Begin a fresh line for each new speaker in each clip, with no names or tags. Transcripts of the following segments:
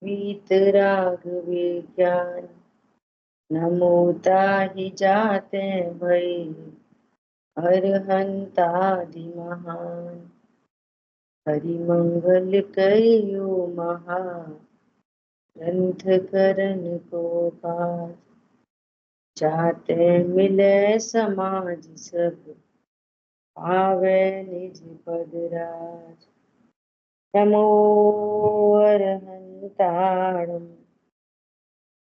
वीतराग विज्ञान नमोता ही जाते भई अरहंतादि महान। हरि मंगल कयो महा ग्रंथ करन को पार। जाते मिले समाज सब आवे निज पद राज। नमो अरहंताणं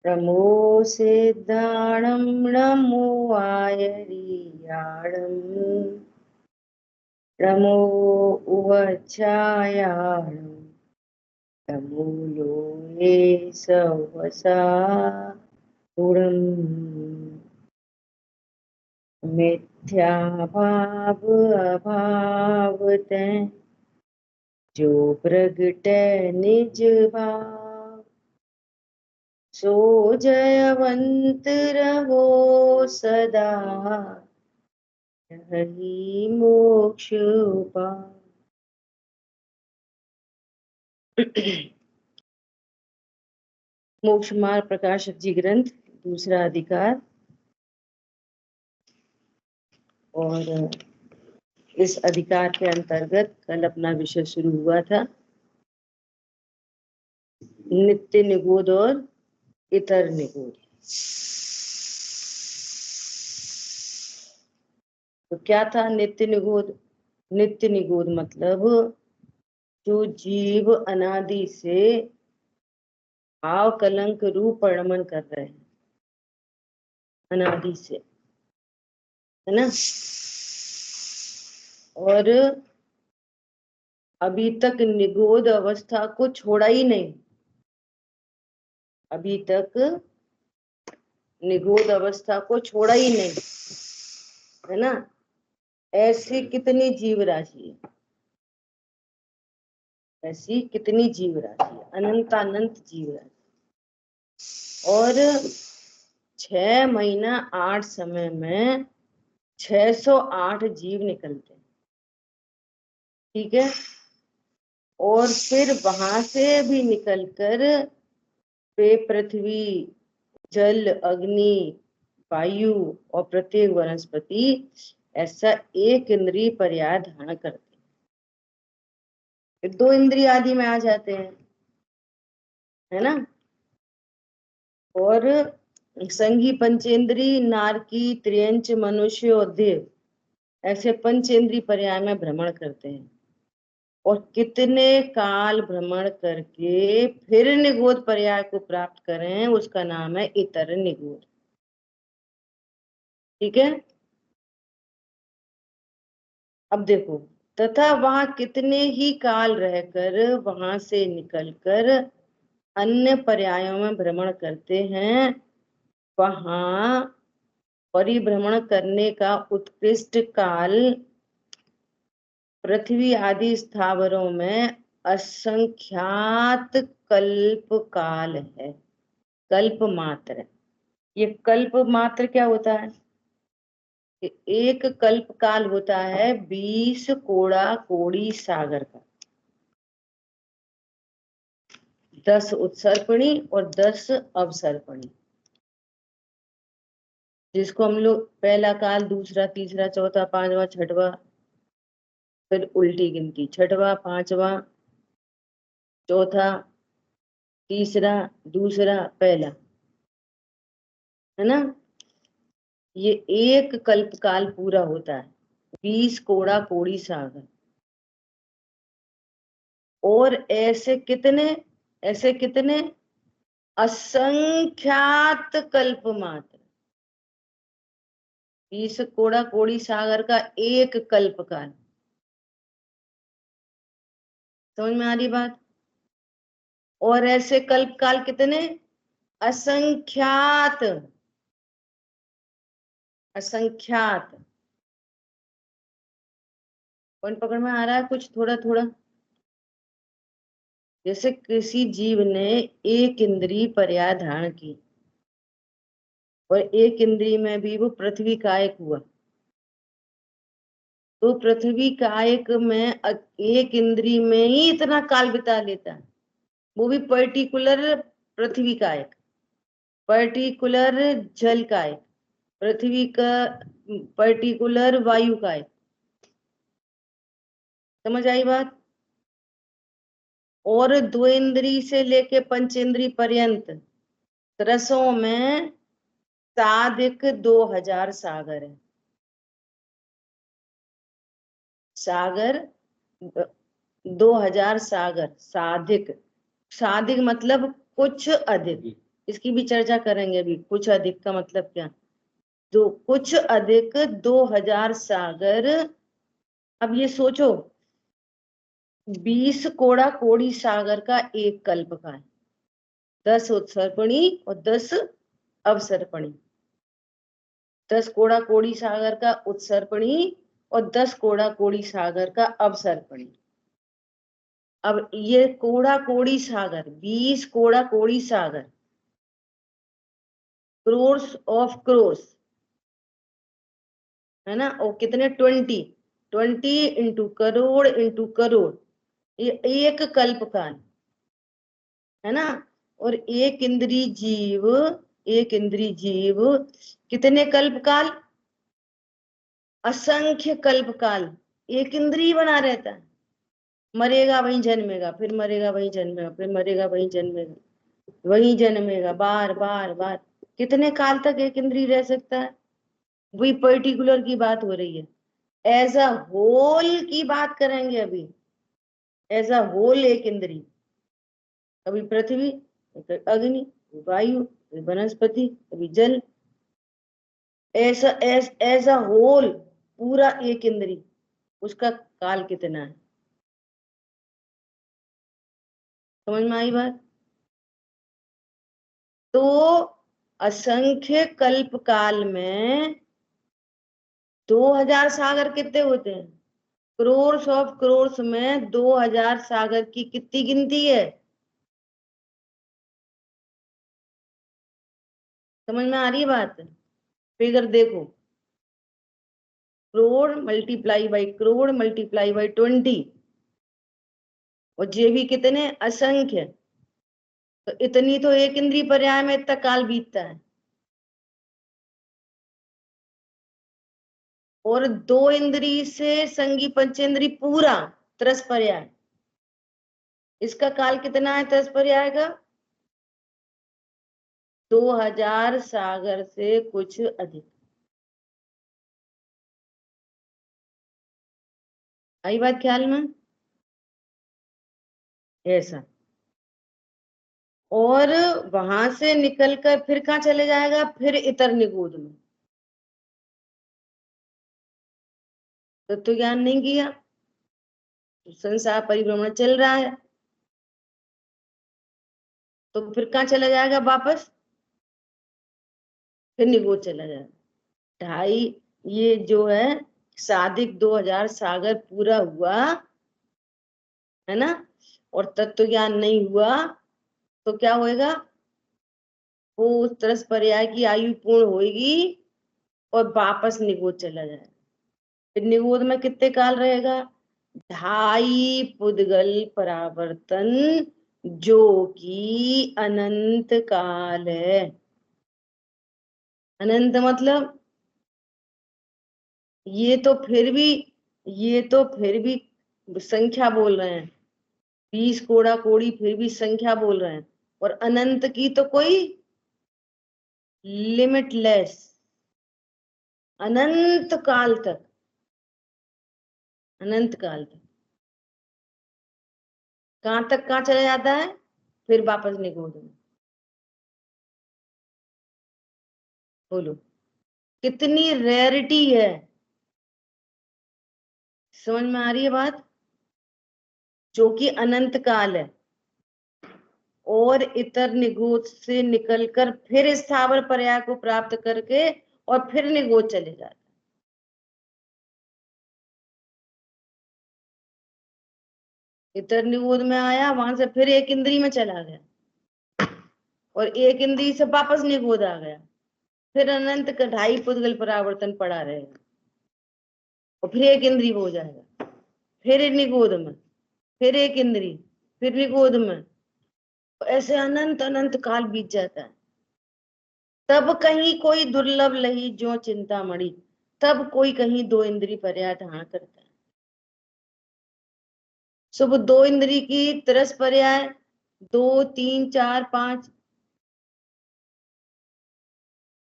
नमो सिद्धाणं नमो आयर्याणं नमो उवच्छायाणं नमो लोये सवसा मिथ्या भाव अभाव तैं जो प्रगटे निज भाव। सो जयवंत रहो सदा यही मोक्ष उपाय। मोक्ष मार्ग प्रकाशक जी ग्रंथ दूसरा अधिकार। और इस अधिकार के अंतर्गत कल अपना विषय शुरू हुआ था नित्य निगूढ़ और इतर निगूढ़। तो क्या था नित्य निगूढ़? नित्य निगूढ़ मतलब जो जीव अनादि से भाव कलंक रूप परिणमन कर रहे हैं, अनादि से, है ना। और अभी तक निगूढ़ अवस्था को छोड़ा ही नहीं, अभी तक निगूढ़ अवस्था को छोड़ा ही नहीं, है ना। ऐसी कितनी जीव राशि है, ऐसी कितनी जीव राशि है, अनंतानंत जीव राशि। और 6 महीना 8 समय में 608 जीव निकलते हैं, ठीक है। और फिर वहां से भी निकलकर वे पृथ्वी, जल, अग्नि, वायु और प्रत्येक वनस्पति ऐसा एक इंद्रिय पर्याय धारण करते हैं। फिर 2 इंद्रिय आदि में आ जाते हैं, है ना। और संगी पंचेंद्री, नारकी, त्रियंच, मनुष्य और देव ऐसे पंचेंद्रीय पर्याय में भ्रमण करते हैं। और कितने काल भ्रमण करके फिर निगूढ़ पर्याय को प्राप्त करें, उसका नाम है इतर निगूढ़, ठीक है। अब देखो, तथा वहां कितने ही काल रहकर वहां से निकलकर अन्य पर्यायों में भ्रमण करते हैं, वहां परिभ्रमण करने का उत्कृष्ट काल पृथ्वी आदि स्थावरों में असंख्यात कल्प काल है, कल्प मात्र। ये कल्प मात्र क्या होता है? एक कल्प काल होता है 20 कोड़ा कोड़ी सागर का, 10 उत्सर्पणी और 10 अवसर्पणी, जिसको हम लोग पहला काल, दूसरा, तीसरा, चौथा, पांचवा, छठवा, फिर उल्टी गिनती, छठवा, पांचवा, चौथा, तीसरा, दूसरा, पहला, है ना। ये एक कल्प काल पूरा होता है, 20 कोड़ा कोड़ी सागर। और ऐसे कितने असंख्यात कल्प मात्र, 20 कोड़ा कोड़ी सागर का एक कल्प काल। समझ में आ रही बात? और ऐसे कल्प काल कितने? असंख्यात, असंख्यात। पॉइंट पकड़ में आ रहा है कुछ थोड़ा थोड़ा? जैसे किसी जीव ने एक इंद्रिय पर्याय धारण की और एक इंद्रिय में भी वो पृथ्वी कायक हुआ, तो पृथ्वी कायक में एक इंद्रिय में ही इतना काल बिता लेता है, वो भी पर्टिकुलर पृथ्वी का एक, पर्टिकुलर जल का एक, पृथ्वी का पर्टिकुलर वायु का एक। समझ आई बात? और द्वेंद्री से लेके पंचेंद्री पर्यंत रसों में साधिक 2000 सागर है। सागर 2000 सागर, साधिक, साधिक मतलब कुछ अधिक। इसकी भी चर्चा करेंगे अभी, कुछ अधिक का मतलब क्या। तो कुछ अधिक 2000 सागर। अब ये सोचो, 20 कोड़ा कोड़ी सागर का एक कल्प का है, 10 उत्सर्पणी और 10 अवसर्पणी। 10 कोड़ा कोड़ी सागर का उत्सर्पणी और 10 कोड़ा कोड़ी सागर का अवसर्पणी। अब ये कोड़ा कोड़ी सागर, 20 कोड़ा कोड़ी सागर, क्रोर्स ऑफ क्रोर्स, है ना। और कितने, 20 इंटू करोड़ इंटू करोड़, ये एक कल्प काल, है ना। और एक इंद्री जीव, एक इंद्री जीव कितने कल्प काल, असंख्य कल्प काल एक इंद्री बना रहता है। मरेगा वहीं जन्मेगा, फिर मरेगा वहीं जन्मेगा, फिर मरेगा वहीं जन्मेगा, वहीं जन्मेगा, बार बार बार। कितने काल तक एक इंद्री रह सकता है? वही पर्टिकुलर की बात हो रही है। एज अ होल की बात करेंगे अभी, एज अ होल एक इंद्री। कभी पृथ्वी, कभी अग्नि, कभी वायु, कभी वनस्पति, कभी जल, ऐसा एज अ होल पूरा एक इंद्री, उसका काल कितना है? समझ में आई बात? तो असंख्य कल्प काल में 2000 सागर कितने होते हैं? क्रोर्स ऑफ क्रोर्स में 2000 सागर की कितनी गिनती है? समझ में आ रही है बात? फिगर देखो, crore multiply by crore multiply by 20, और जे भी कितने, असंख्य। तो इतनी तो एक इंद्री पर्याय में इतना काल बीतता है। और 2 इंद्री से संगी पंचेंद्री पूरा 30 पर्याय, इसका काल कितना है 30 पर्याय का? 2000 सागर से कुछ अधिक। आई बात ख्याल में? ऐसा। और वहां से निकलकर फिर कहाँ चले जाएगा? फिर इतर निगूढ़ में। तत्व ज्ञान नहीं किया, संसार परिभ्रमण चल रहा है, तो फिर कहाँ चला जाएगा वापस? फिर निगोद चला जाएगा। ढाई, ये जो है साधिक 2000 सागर पूरा हुआ, है ना, और तत्व ज्ञान नहीं हुआ, तो क्या होएगा? वो उस 30 पर्याय की आयु पूर्ण होगी और वापस निगोद चला जाएगा। फिर निगोद में कितने काल रहेगा? 2.5 पुद्गल परावर्तन, जो कि अनंत काल है। अनंत मतलब ये तो फिर भी, ये तो फिर भी संख्या बोल रहे हैं, 20 कोड़ा कोड़ी फिर भी संख्या बोल रहे हैं, और अनंत की तो कोई लिमिटलेस, अनंत काल तक, अनंत काल तक। कहां तक, कहां चला जाता है? फिर वापस निगोद में। बोलो, कितनी रेयरिटी है। समझ में आ रही है बात? जो कि अनंत काल है, और इतर निगोद से निकलकर फिर स्थावर पर्याय को प्राप्त करके और फिर निगोद चले जाते। इतर निगोद में आया, वहां से फिर एक इंद्री में चला गया, और एक इंद्री से वापस निगोद आ गया, फिर अनंत का 2.5 पुद्गल परावर्तन पड़ा रहेगा, और फिर एक इंद्री हो जाएगा, फिर निगोद में, फिर एक इंद्री, फिर निगोद में, ऐसे अनंत अनंत काल बीत जाता है। तब कहीं कोई दुर्लभ लही जो चिंता मड़ी, तब कोई कहीं दो इंद्री पर्याय हाँ करता है। शुभ दो इंद्री की तरस पर्याय 2 3 4 5,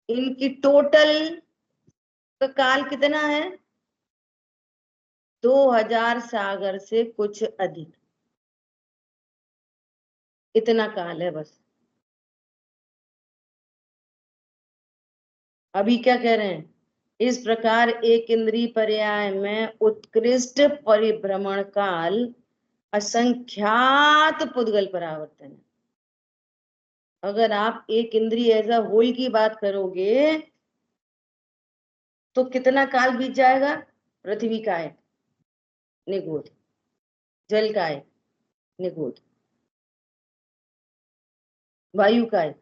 इनकी टोटल का काल कितना है? 2000 सागर से कुछ अधिक, इतना काल है बस। अभी क्या कह रहे हैं? इस प्रकार एक इंद्रिय पर्याय में उत्कृष्ट परिभ्रमण काल असंख्यात पुद्गल परावर्तन है। अगर आप एक इंद्रिय एज अ होल की बात करोगे तो कितना काल बीत जाएगा? पृथ्वी का है निगूढ़, जल का है निगूढ़, वायु का है,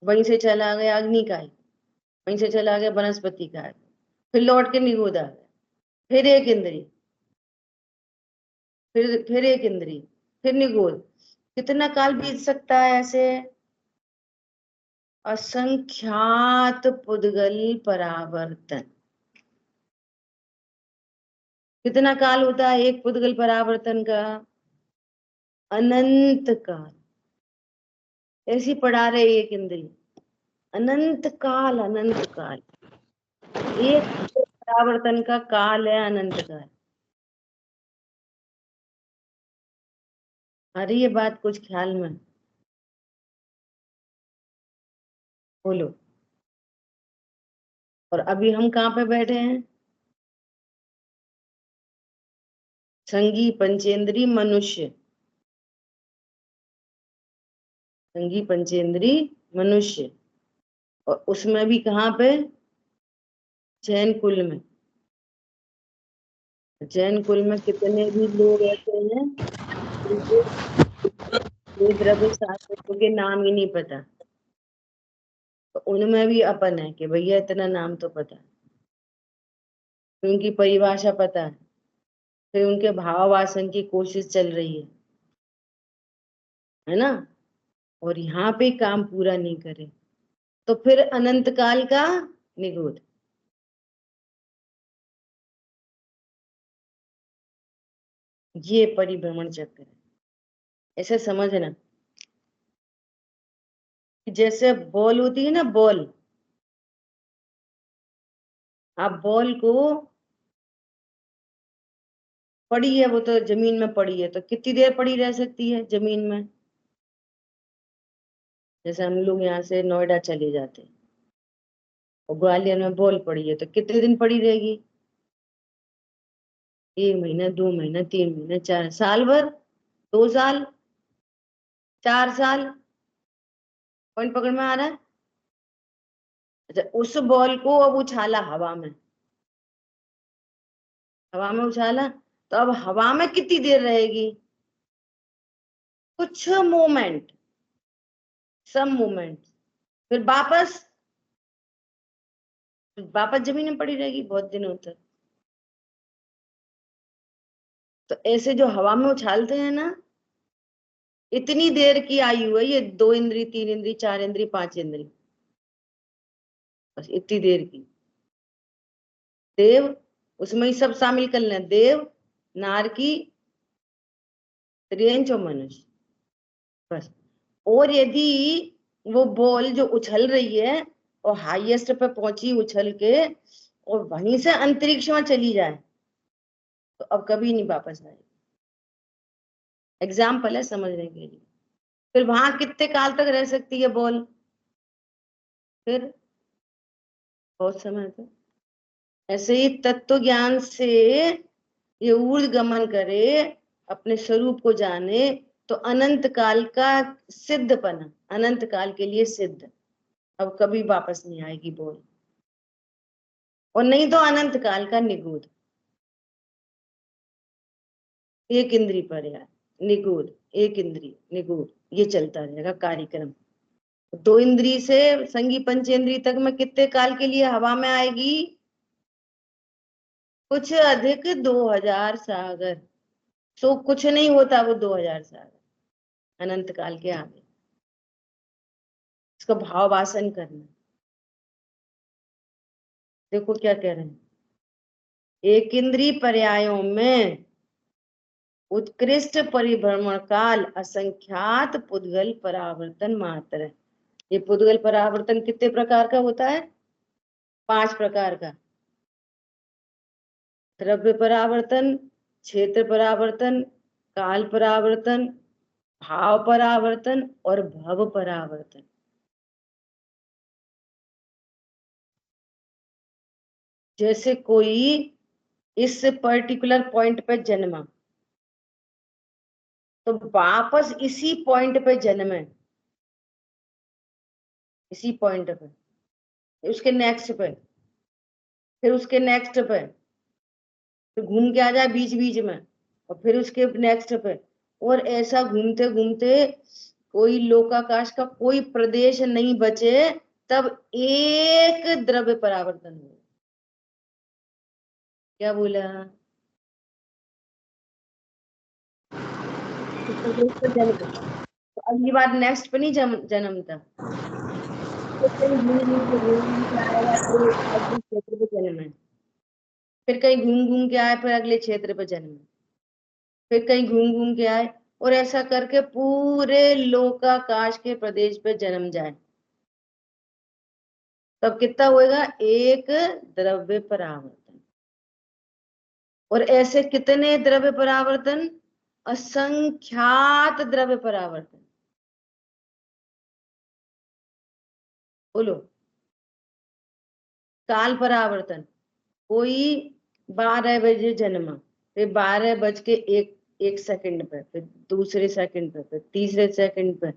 वहीं से चला गया अग्नि का है, वहीं से चला गया वनस्पति का है, फिर लौट के निगूढ़ आ गया, फिर एक इंद्री, फिर एक इंद्री, फिर निगूढ़। कितना काल बीत सकता है ऐसे? असंख्यात पुद्गल परावर्तन। कितना काल होता है एक पुद्गल परावर्तन का? अनंत काल। ऐसी पढ़ा रहे एक इंद्री, अनंत काल, अनंत काल। एक परावर्तन का काल है अनंत काल। अरे ये बात कुछ ख्याल में? बोलो। और अभी हम कहाँ पे बैठे हैं? संगी पंचेंद्री मनुष्य, संगी पंचेंद्री मनुष्य, और उसमें भी कहाँ पे? जैन कुल में। जैन कुल में कितने भी लोग ऐसे हैं जिनको ये द्रव्य शास्त्रों के नाम ही नहीं पता, तो उनमें भी अपन है कि भैया इतना नाम तो पता है, उनकी परिभाषा पता है, फिर उनके भाव वासन की कोशिश चल रही है ना, और यहाँ पे काम पूरा नहीं करे तो फिर अनंत काल का निगूढ़। ये परिभ्रमण चक्र है। ऐसे समझना कि जैसे बॉल होती है ना, बॉल, आप बॉल को, पड़ी है वो तो जमीन में पड़ी है, तो कितनी देर पड़ी रह सकती है जमीन में? जैसे हम लोग यहाँ से नोएडा चले जाते हैं और ग्वालियर में बॉल पड़ी है, तो कितने दिन पड़ी रहेगी? 1 महीना, 2 महीना, 3 महीने, 4 साल भर, 2 साल, 4 साल। पॉइंट पकड़ में आ रहा है? अच्छा, उस बॉल को अब उछाला हवा में, हवा में उछाला, तो अब हवा में कितनी देर रहेगी? कुछ मोमेंट, सम मोमेंट, फिर वापस जमीन में पड़ी रहेगी बहुत दिनों तक। तो ऐसे जो हवा में उछालते हैं ना, इतनी देर की आयु है ये, 2 इंद्री, 3 इंद्री, 4 इंद्री, 5 इंद्री, बस इतनी देर की। देव, उसमें ही सब शामिल कर लें, देव, नारकी, त्रियंच और मनुष्य, बस। और यदि वो बॉल जो उछल रही है और हाईएस्ट पे पहुंची उछल के और वहीं से अंतरिक्ष में चली जाए, तो अब कभी नहीं वापस आएगी। एग्जाम्पल है समझने के लिए। फिर वहां कितने काल तक रह सकती है बॉल? फिर बहुत समय तक। ऐसे ही तत्व ज्ञान से ये ऊर्ध्व गमन करे, अपने स्वरूप को जाने, तो अनंत काल का सिद्धपना, अनंत काल के लिए सिद्ध, अब कभी वापस नहीं आएगी बोल। और नहीं तो अनंत काल का निगूढ़, एक इंद्री पर यार, निगूढ़, एक इंद्री निगूढ़, ये चलता रहेगा कार्यक्रम। 2 इंद्री से संगी पंचेंद्री तक में कितने काल के लिए हवा में आएगी? कुछ अधिक 2000 सागर। सो कुछ नहीं होता वो 2000 सागर, अनंत काल के आगे। इसका भाववासन करना। देखो क्या कह रहे हैं, एक इंद्रिय पर्यायों में उत्कृष्ट परिभ्रमण काल असंख्यात पुद्गल परावर्तन मात्र है। ये पुद्गल परावर्तन कितने प्रकार का होता है? 5 प्रकार का। द्रव्य परावर्तन, क्षेत्र परावर्तन, काल परावर्तन, भाव परावर्तन और भव परावर्तन। जैसे कोई इस पर्टिकुलर पॉइंट पे जन्मा तो वापस इसी पॉइंट पे जन्मे, इसी पॉइंट पे, उसके नेक्स्ट पे, फिर उसके नेक्स्ट पे, फिर घूम के आ जाए बीच बीच में, और फिर उसके नेक्स्ट पे, और ऐसा घूमते घूमते कोई लोकाकाश का कोई प्रदेश नहीं बचे, तब एक द्रव्य परावर्तन हुआ। क्या बोला? तो प्रदेश पर जन्म, तो अगली बार नेक्स्ट पे नहीं जन्मता, तो कहीं घूम के आएगा तो अगले क्षेत्र पे जन्म है, फिर कहीं घूम घूम के आए, फिर अगले क्षेत्र पे जन्म है, फिर कहीं घूम घूम के आए, और ऐसा करके पूरे लोकाकाश के प्रदेश पे जन्म जाए, तब कितना होएगा? एक द्रव्य परावर्तन। और ऐसे कितने द्रव्य परावर्तन? असंख्यात द्रव्य परावर्तन। बोलो। काल परावर्तन, कोई 12 बजे जन्मा, फिर 12 बज के 1 सेकंड पे, फिर दूसरे सेकंड पे, फिर तीसरे सेकंड पे,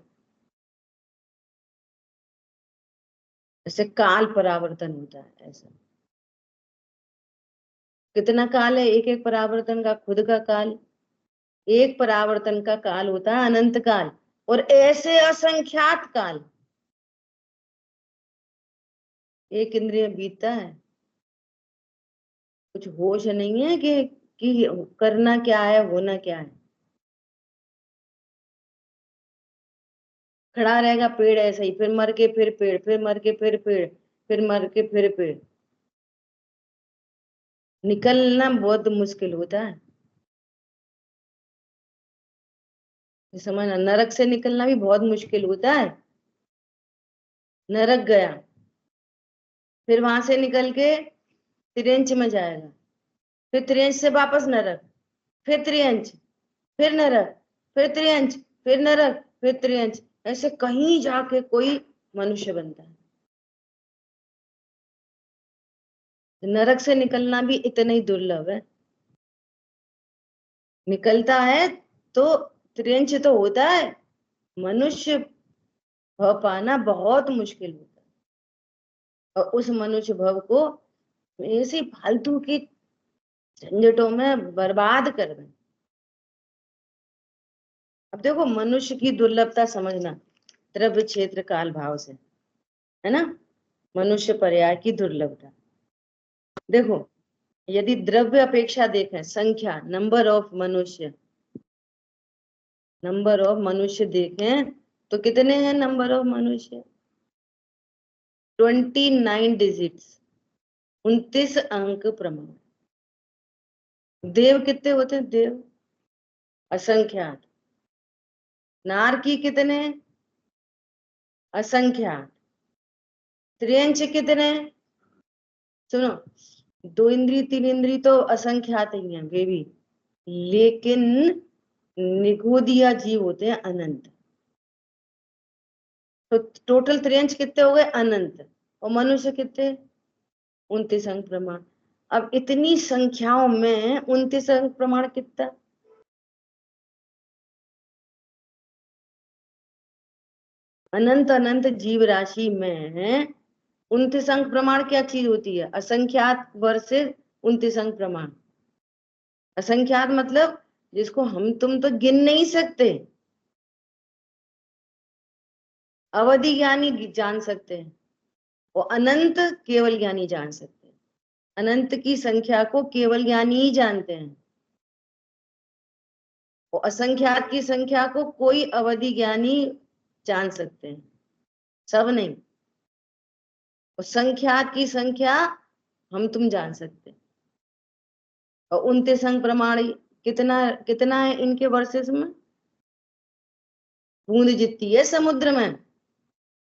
ऐसे काल परावर्तन होता है। ऐसा कितना काल है एक एक परावर्तन का? खुद का काल, एक परावर्तन का काल होता है अनंत काल, और ऐसे असंख्यात काल एक इंद्रिय बीतता है। कुछ होश नहीं है कि करना क्या है, होना क्या है। खड़ा रहेगा पेड़ ऐसा ही, फिर मर के फिर पेड़, फिर मर के फिर पेड़, फिर मर के फिर पेड़। निकलना बहुत मुश्किल होता है। समझना, नरक से निकलना भी बहुत मुश्किल होता है। नरक गया, फिर वहां से निकल के त्रियंच में जाएगा, फिर त्रियंच से वापस नरक, फिर त्रियंच, फिर नरक, फिर त्रियंच, फिर नरक, फिर त्रियंच, ऐसे कहीं जाके कोई मनुष्य बनता है। नरक से निकलना भी इतना ही दुर्लभ है। निकलता है तो त्रियंच तो होता है, मनुष्य भव पाना बहुत मुश्किल होता है, और उस मनुष्य भव को ऐसी फालतू की झंझटों में बर्बाद कर दें। अब देखो मनुष्य की दुर्लभता समझना, द्रव्य क्षेत्र काल भाव से, है ना? मनुष्य पर्याय की दुर्लभता देखो, यदि द्रव्य अपेक्षा देखें, संख्या, नंबर ऑफ मनुष्य, नंबर ऑफ मनुष्य देखें तो कितने हैं नंबर ऑफ मनुष्य? 29 डिजिट्स, 29 अंक प्रमाण। देव कितने होते हैं? देव असंख्यात। नारकी कितने? असंख्यात। त्रियंच कितने? सुनो, 2 इंद्री 3 इंद्री तो असंख्यात ही हैं वे भी, लेकिन निगोदिया जीव होते हैं अनंत। तो टोटल त्रियंच कितने हो गए? अनंत। और मनुष्य कितने? 29 अंक प्रमाण। अब इतनी संख्याओं में 29 अंक प्रमाण कितना? अनंत अनंत जीव राशि में 29 अंक प्रमाण क्या चीज होती है? असंख्यात वर्सेस 29 अंक प्रमाण। असंख्यात मतलब जिसको हम तुम तो गिन नहीं सकते, अवधि ज्ञानी जान सकते हैं, और अनंत केवल ज्ञानी जान सकते हैं। अनंत की संख्या को केवल ज्ञानी ही जानते हैं। और असंख्यात की संख्या को कोई अवधि ज्ञानी जान सकते हैं, सब नहीं। और संख्यात की संख्या हम तुम जान सकते हैं। और 29 अंक प्रमाण कितना कितना है इनके वर्सेस में? बूंद जितनी है समुद्र में,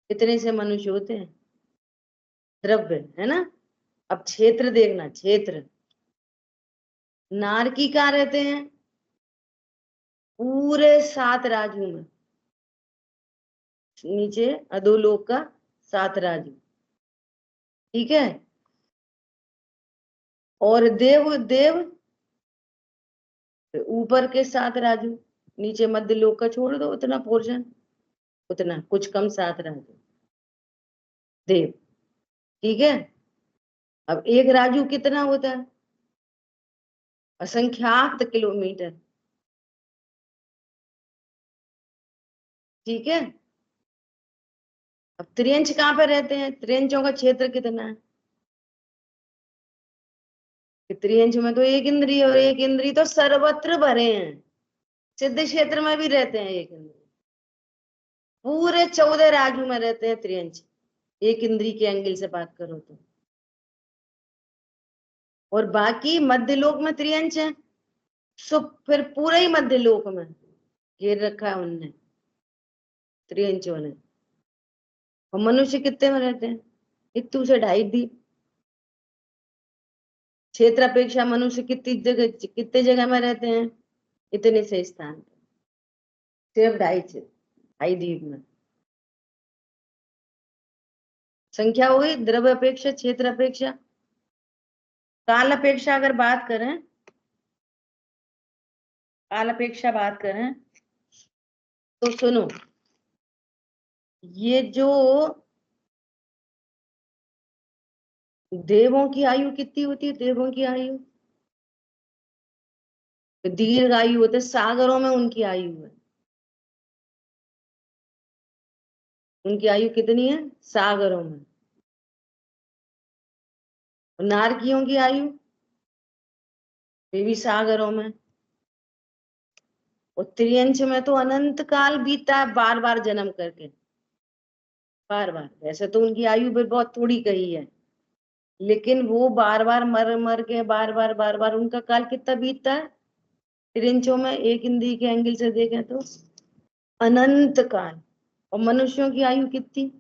कितने से मनुष्य होते हैं? द्रव्य है ना। अब क्षेत्र देखना, क्षेत्र नारकी कहाँ रहते हैं? पूरे 7 राज्यों में, नीचे अधोलोक का 7 राज्य, ठीक है। और देव देव ऊपर के 7 राज्यों, नीचे मध्य लोक का छोड़ दो उतना पोर्शन, उतना कुछ कम 7 राज्य देव, ठीक है। अब एक राजू कितना होता है? असंख्यात किलोमीटर, ठीक है। अब त्रियंच कहाँ पे रहते हैं? त्रियंचों का क्षेत्र कितना है? कि त्रियंच में तो एक इंद्रिय, और एक इंद्रिय तो सर्वत्र भरे हैं, सिद्ध क्षेत्र में भी रहते हैं एक इंद्रिय। पूरे 14 राज्यों में रहते हैं त्रियंच, एक इंद्रिय के एंगल से बात करो तो। और बाकी मध्य लोक में त्रियंच है, सो फिर पूरे ही मध्य लोक में घेर रखा है उनने, त्रियंचों ने। और मनुष्य कितने में रहते हैं? 1 से 2.5 द्वीप। क्षेत्र अपेक्षा मनुष्य कितने जगह में रहते हैं? इतने से स्थान पे, सिर्फ 2.5 द्वीप में। संख्या हो गई द्रव्य अपेक्षा, क्षेत्र अपेक्षा। काल अपेक्षा अगर बात करें, काल अपेक्षा बात करें तो सुनो, ये जो देवों की आयु कितनी होती है? देवों की आयु दीर्घ आयु होते, सागरों में उनकी आयु है। उनकी आयु कितनी है? सागरों में। और नारकियों की आयु, वे भी सागरों में। और त्रियंच में तो अनंत काल बीता है, बार बार जन्म करके, बार बार। वैसे तो उनकी आयु भी बहुत थोड़ी कही है, लेकिन वो बार बार मर मर के, बार बार उनका काल कितना बीतता है त्रियंचों में, एक इंद्रिय के एंगल से देखें तो अनंत काल। और मनुष्यों की आयु कितनी?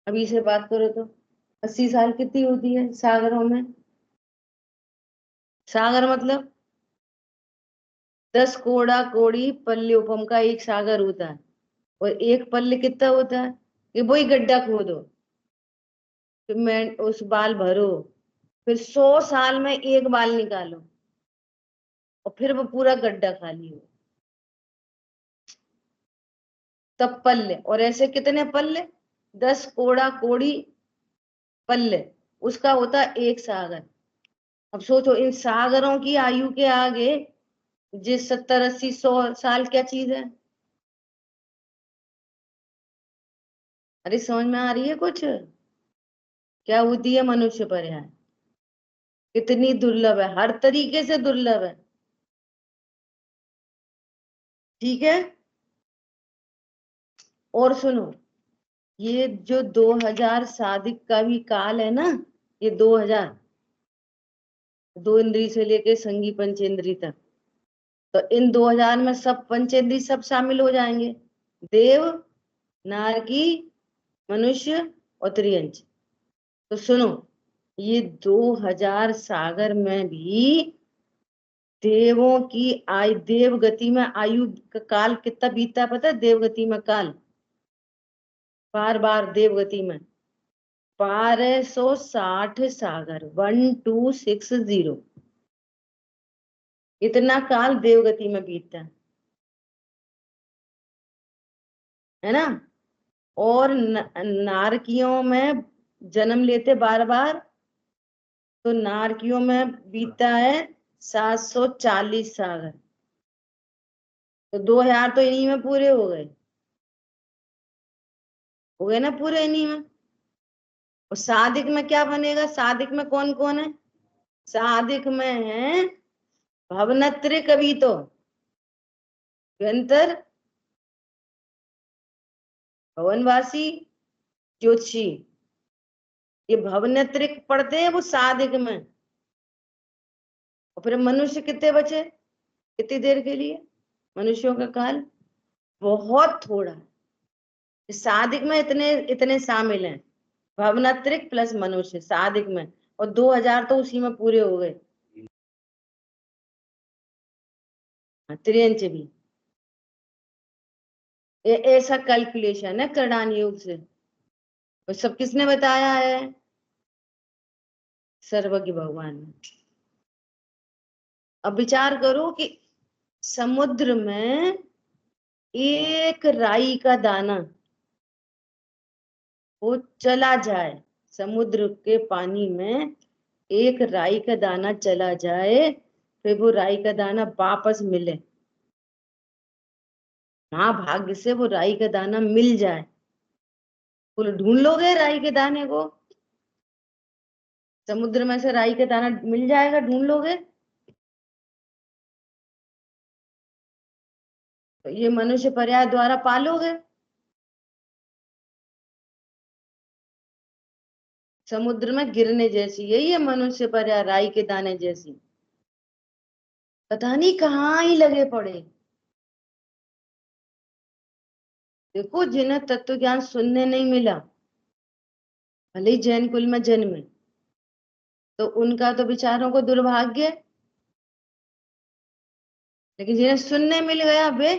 अभी से बात करो तो 80 साल कितनी होती है सागरों में? सागर मतलब 10 कोड़ा कोड़ी पल्ले उपम का एक सागर होता है। और एक पल्ले कितना होता है? कि वही गड्ढा खोदो, फिर मैं उस बाल भरो, फिर 100 साल में एक बाल निकालो, और फिर वो पूरा गड्ढा खाली हो, तब पल्ले। और ऐसे कितने पल्ले? 10 कोड़ा कोड़ी पल्ले, उसका होता है एक सागर। अब सोचो इन सागरों की आयु के आगे जिस 70 80 100 साल क्या चीज है? अरे समझ में आ रही है कुछ? क्या होती है मनुष्य पर यहाँ? कितनी दुर्लभ है, हर तरीके से दुर्लभ है, ठीक है। और सुनो, ये जो 2000 सादिक का भी काल है ना, ये 2000, दो इंद्री से लेके संगी पंचेंद्री तक, तो इन 2000 में सब पंचेंद्री सब शामिल हो जाएंगे, देव, नारकी, मनुष्य और त्रियंच। तो सुनो, ये 2000 सागर में भी देवों की देव गति में आयु का काल कितना बीता पता है? देव गति में काल, बार बार देव गति में 1260 सागर, 1260, इतना काल देवगति में बीतता है ना। और नारकियों में जन्म लेते बार बार, तो नारकियों में बीतता है 740 सागर। तो 2000 तो इन्हीं में पूरे हो गए ना, पूरे इन्हीं में। और सादिक में क्या बनेगा? सादिक में कौन कौन है? साधिक में है भवनत्रिक, कभी तो व्यंतर भवनवासी ज्योतिषी, ये भवनत्रिक पढ़ते हैं वो साधिक में। और फिर मनुष्य कितने बचे, कितनी देर के लिए, मनुष्यों का काल बहुत थोड़ा है। साधिक में इतने इतने शामिल हैं, भवनात्रिक प्लस मनुष्य साधिक में, और 2000 तो उसी में पूरे हो गए। त्रियंच भी ऐसा कैलकुलेशन है करणान योग से। और सब किसने बताया है, सर्वज्ञ भगवान ने। अब विचार करो कि समुद्र में एक राई का दाना वो चला जाए, समुद्र के पानी में एक राई का दाना चला जाए, फिर वो राई का दाना वापस मिले, हाँ भाग्य से वो राई का दाना मिल जाए, बोलो ढूंढ लोगे राई के दाने को, समुद्र में से राई का दाना मिल जाएगा, ढूंढ लोगे। तो ये मनुष्य पर्याय द्वारा पालोगे, समुद्र में गिरने जैसी है ये मनुष्य पर्याय, राई के दाने जैसी, पता नहीं कहाँ ही लगे पड़े। देखो जिन्हें तत्व ज्ञान सुनने नहीं मिला, भले ही जैन कुल में जन्मे, तो उनका तो बेचारों को दुर्भाग्य, लेकिन जिन्हें सुनने मिल गया वे,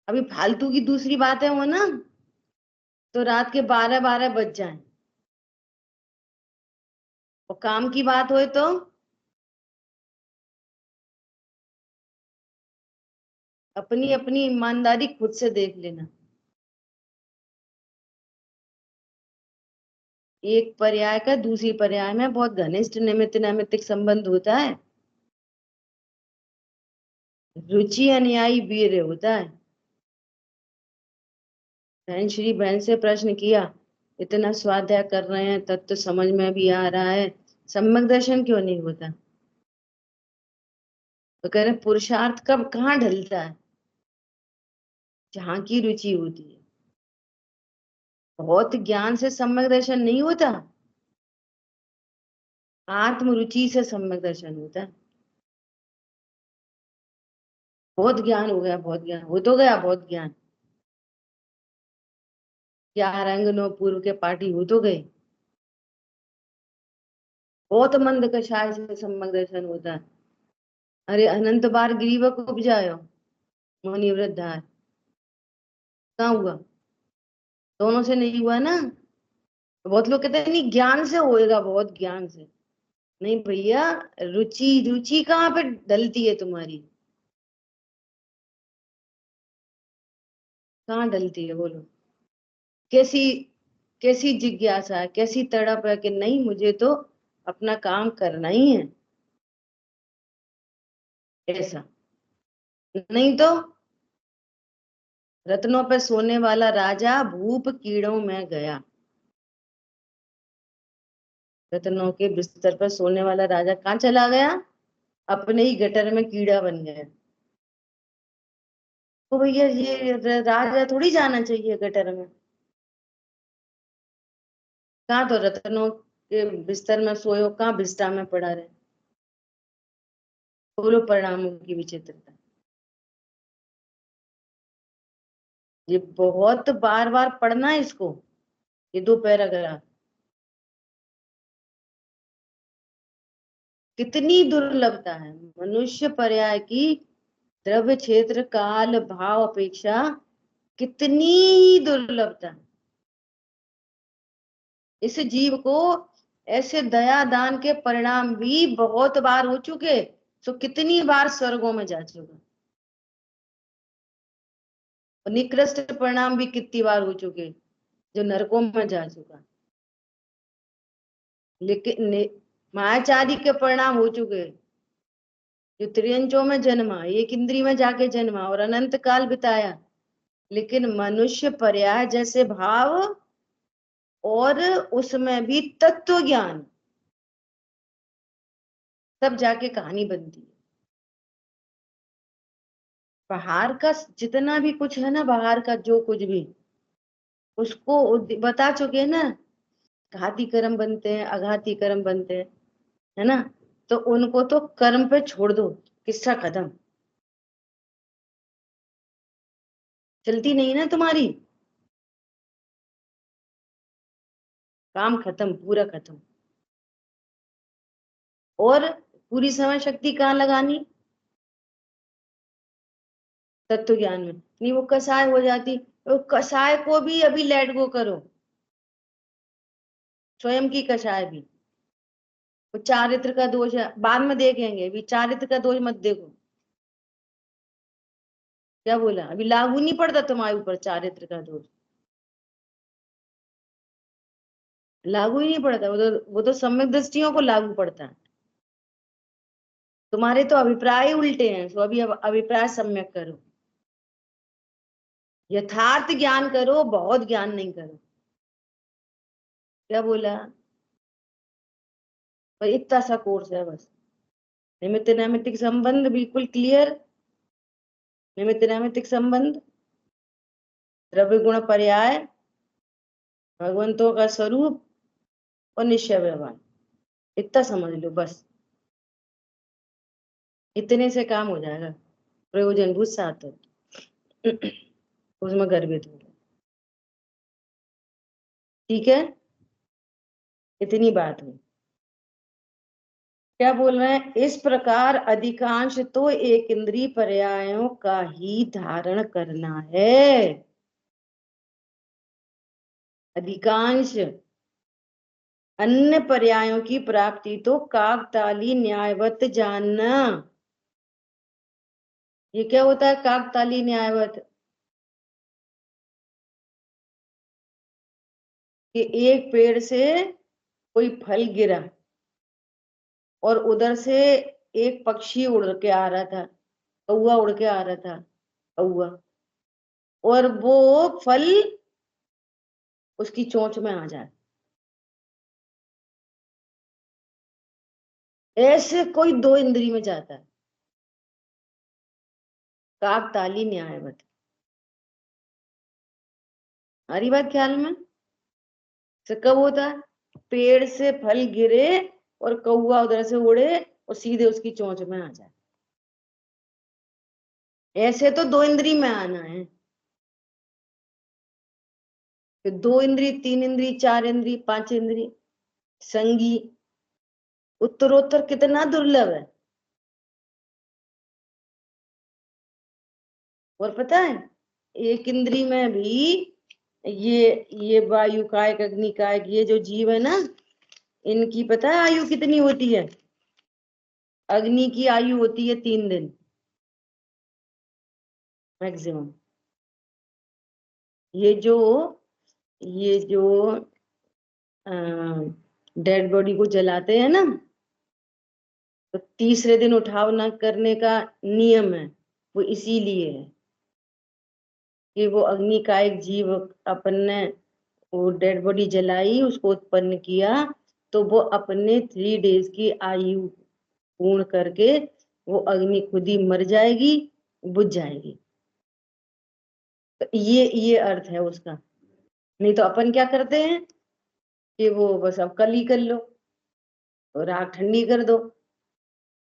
अभी फालतू की दूसरी बातें हो ना तो रात के 12-12 बज जाए, और काम की बात हो तो अपनी अपनी ईमानदारी खुद से देख लेना। एक पर्याय का दूसरी पर्याय में बहुत घनिष्ठ निमित्त नैमित्तिक संबंध होता है, रुचि अनुयायी वीर्य होता है। बहन श्री बहन से प्रश्न किया, इतना स्वाध्याय कर रहे हैं, तत्व समझ में भी आ रहा है, सम्यक दर्शन क्यों नहीं होता। तो कह रहे पुरुषार्थ कब कहाँ ढलता है, जहाँ की रुचि होती है। बहुत ज्ञान से सम्यक दर्शन नहीं होता, आत्म रुचि से सम्यक दर्शन होता है। बहुत ज्ञान हो गया, बहुत ज्ञान हो तो गया, बहुत ज्ञान, क्या रंग नो पूर्व के पार्टी हो तो गए, बहुत मंद कषाय से सम्यक दर्शन होता है। अरे अनंत बार ग्रीवक उपजायो मुनि वृद्धार, कहाँ हुआ, दोनों से नहीं हुआ ना। बहुत लोग कहते हैं नहीं ज्ञान से होएगा, बहुत ज्ञान से, नहीं भैया, रुचि रुचि कहाँ पे डलती है तुम्हारी, कहाँ डलती है बोलो, कैसी कैसी जिज्ञासा है, कैसी तड़प है कि नहीं मुझे तो अपना काम करना ही है, ऐसा नहीं तो रत्नों पे सोने वाला राजा भूप कीड़ों में गया, रत्नों के बिस्तर पर सोने वाला राजा कहाँ चला गया, अपने ही गटर में कीड़ा बन गया। तो भैया ये राजा थोड़ी जाना चाहिए गटर में, कहाँ तो रत्नों के बिस्तर में सोयो, कहाँ बिस्टा में पड़ा रहे, बोलो परिणामों की विचित्रता। ये बहुत बार बार पढ़ना है इसको, ये दो पैराग्राफ, कितनी दुर्लभता है मनुष्य पर्याय की, द्रव्य क्षेत्र काल भाव अपेक्षा कितनी दुर्लभता है। इस जीव को ऐसे दया दान के परिणाम भी बहुत बार हो चुके, तो कितनी बार स्वर्गों में जा चुका, और निकृष्ट परिणाम भी कितनी बार हो चुके, जो नरकों में जा चुका। लेकिन मायाचारी के परिणाम हो चुके, जो त्रियंचों में जन्मा, एक इंद्री में जाके जन्मा और अनंत काल बिताया, लेकिन मनुष्य पर्याय जैसे भाव, और उसमें भी तत्व ज्ञान, तब जाके कहानी बनती है। बाहर का जितना भी कुछ है ना, बाहर का जो कुछ भी, उसको बता चुके ना, घाती कर्म बनते हैं, अघाती कर्म बनते हैं, है ना। तो उनको तो कर्म पे छोड़ दो, किस्सा खत्म। चलती नहीं ना तुम्हारी, काम खत्म, पूरा खत्म। और पूरी समय शक्ति कहाँ लगानी? तत्व ज्ञान में। नहीं वो कसाय हो जाती, तो कसाय को भी अभी लेट गो करो, स्वयं की कसाय भी। वो चारित्र का दोष है, बाद में देखेंगे, अभी चारित्र का दोष मत देखो। क्या बोला? अभी लागू नहीं पड़ता तुम्हारे ऊपर चारित्र का दोष, लागू ही नहीं पड़ता। वो तो सम्यक दृष्टियों को लागू पड़ता है। तुम्हारे तो अभिप्राय उल्टे हैं, तो अभी अब अभिप्राय सम्यक करो, यथार्थ ज्ञान करो, बहुत ज्ञान नहीं करो। क्या बोला? पर इतना सा कोर्स है बस। निमित्त नैमित्तिक संबंध बिल्कुल क्लियर। निमित्त नैमित्तिक संबंध, द्रव्य गुण पर्याय, भगवंतों का स्वरूप और निश्चय व्यवहार, इतना समझ लो बस। इतने से काम हो जाएगा। प्रयोजन भूत सात उसमें गर्भित हो। ठीक है, इतनी बात हुई। क्या बोल रहे हैं? इस प्रकार अधिकांश तो एक इंद्रिय पर्यायों का ही धारण करना है। अधिकांश अन्य पर्यायों की प्राप्ति तो काकताली न्यायवत जानना। ये क्या होता है काकताली न्यायवत? कि एक पेड़ से कोई फल गिरा और उधर से एक पक्षी उड़ के आ रहा था, कौवा उड़ के आ रहा था, कौवा, और वो फल उसकी चोंच में आ जाए। ऐसे कोई दो इंद्री में जाता है, काकताली न्यायवत। हमारी बात ख्याल में? तो कब होता है? पेड़ से फल गिरे और कौवा उधर से उड़े और सीधे उसकी चोंच में आ जाए। ऐसे तो दो इंद्री में आना है। तो दो इंद्री, तीन इंद्री, चार इंद्री, पांच इंद्री, संगी, उत्तरोत्तर कितना दुर्लभ है। और पता है, एक इंद्री में भी ये वायु कायक, अग्नि कायक, ये जो जीव है ना, इनकी पता है आयु कितनी होती है? अग्नि की आयु होती है 3 दिन मैक्सिमम। ये जो डेड बॉडी को जलाते हैं ना, तो तीसरे दिन उठाव न करने का नियम है। वो इसीलिए है कि वो अग्नि का एक जीव, अपन ने वो डेड बॉडी जलाई, उसको उत्पन्न किया, तो वो अपने 3 डेज की आयु पूर्ण करके वो अग्नि खुद ही मर जाएगी, बुझ जाएगी। तो ये अर्थ है उसका। नहीं तो अपन क्या करते हैं कि वो बस अब कल ही कर लो, तो राख ठंडी कर दो।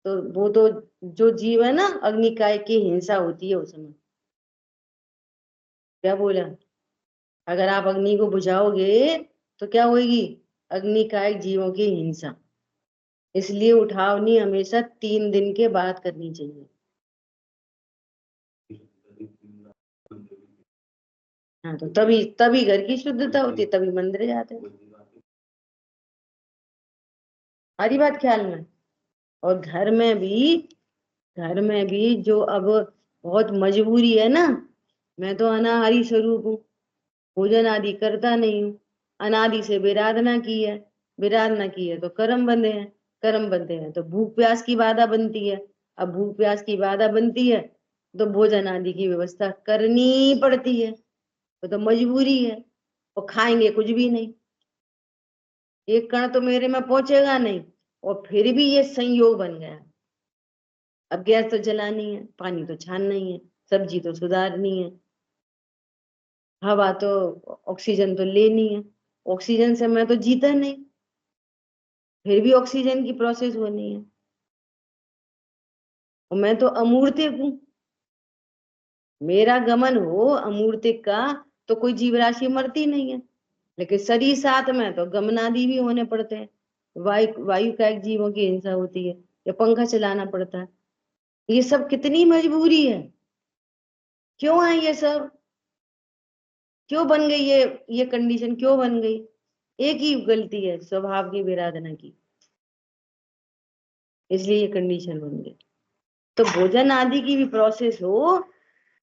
तो वो तो जो जीव है ना, अग्निकाय की हिंसा होती है उसमें। क्या बोला? अगर आप अग्नि को बुझाओगे तो क्या होगी? अग्निकाय जीवों की हिंसा। इसलिए उठावनी हमेशा 3 दिन के बाद करनी चाहिए। हाँ, तो तभी तभी घर की शुद्धता होती है, तभी मंदिर जाते हैं। हमारी बात ख्याल में? और घर में भी जो अब बहुत मजबूरी है ना, मैं तो अनाहारी स्वरूप हूँ, भोजन आदि करता नहीं हूँ, अनादि से विराधना की है, विराधना की है तो कर्म बंधे हैं, कर्म बंधे हैं तो भूख प्यास की बाधा बनती है। अब भूख प्यास की बाधा बनती है तो भोजन आदि की व्यवस्था करनी पड़ती है, तो मजबूरी है। और खाएंगे कुछ भी नहीं, एक कण तो मेरे में पहुंचेगा नहीं, और फिर भी ये संयोग बन गया। अब गैस तो जलानी है, पानी तो छानना ही है, सब्जी तो सुधारनी है, हवा तो, ऑक्सीजन तो लेनी है, ऑक्सीजन से मैं तो जीता नहीं, फिर भी ऑक्सीजन की प्रोसेस होनी है, और मैं तो अमूर्तिक हूं। मेरा गमन हो अमूर्तिक का तो कोई जीव राशि मरती नहीं है, लेकिन शरीर साथ में तो गमनादि भी होने पड़ते हैं। वायु का एक जीवों की हिंसा होती है, या पंखा चलाना पड़ता है। ये सब कितनी मजबूरी है, क्यों है ये सब, क्यों बन गई ये कंडीशन क्यों बन गई? एक ही गलती है, स्वभाव की विराधना की, इसलिए ये कंडीशन बन गई। तो भोजन आदि की भी प्रोसेस हो